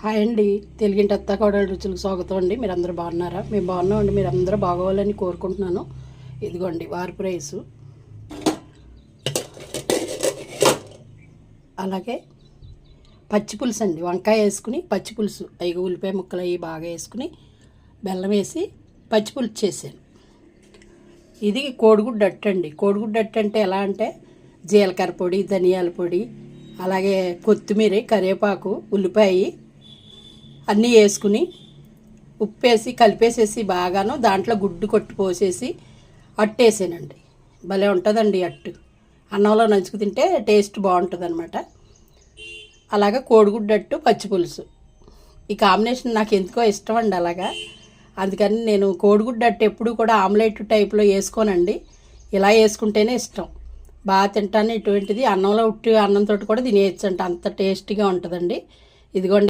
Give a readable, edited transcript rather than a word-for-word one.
Hi అండి, తెలుగింటి అత్త కోడళ్ళ రుచులకు స్వాగతం అండి. మీరందరూ బాగున్నారా? మేము బాగున్నామండి. మీరు అందరూ బాగోవాలని కోరుకుంటున్నాను. ఇదిగోండి వార్పు రైసు, అలాగే పచ్చిపులుసు అండి. వంకాయ వేసుకుని పచ్చిపులుసు, అవి ఉల్లిపాయ ముక్కలు అవి బాగా వేసుకుని బెల్లం వేసి పచ్చిపులుసు చేశాను. ఇది కోడిగుడ్డు అట్టు అండి. కోడిగుడ్డు అట్టు అంటే ఎలా అంటే జీలకర్ర పొడి, ధనియాల పొడి, అలాగే కొత్తిమీర, కరివేపాకు, ఉల్లిపాయ అన్నీ వేసుకుని ఉప్పు వేసి కలిపేసేసి బాగాను దాంట్లో గుడ్డు కొట్టి పోసేసి అట్టేసానండి. భలే ఉంటుందండి అట్టు. అన్నంలో నంచుకు తింటే టేస్ట్ బాగుంటుంది అనమాట. అలాగా కోడిగుడ్డు అట్టు పచ్చిపులుసు, ఈ కాంబినేషన్ నాకు ఎందుకో ఇష్టం అండి. అలాగా అందుకని నేను కోడిగుడ్డు అట్టు ఎప్పుడు కూడా ఆమ్లెట్ టైప్లో వేసుకోనండి. ఇలా వేసుకుంటేనే ఇష్టం. బాగా తింటాను. ఇటువంటిది అన్నంలో ఉట్టి అన్నంతో కూడా తినేయచ్చు అంట, అంత టేస్టీగా ఉంటుందండి. ఇదిగోండి.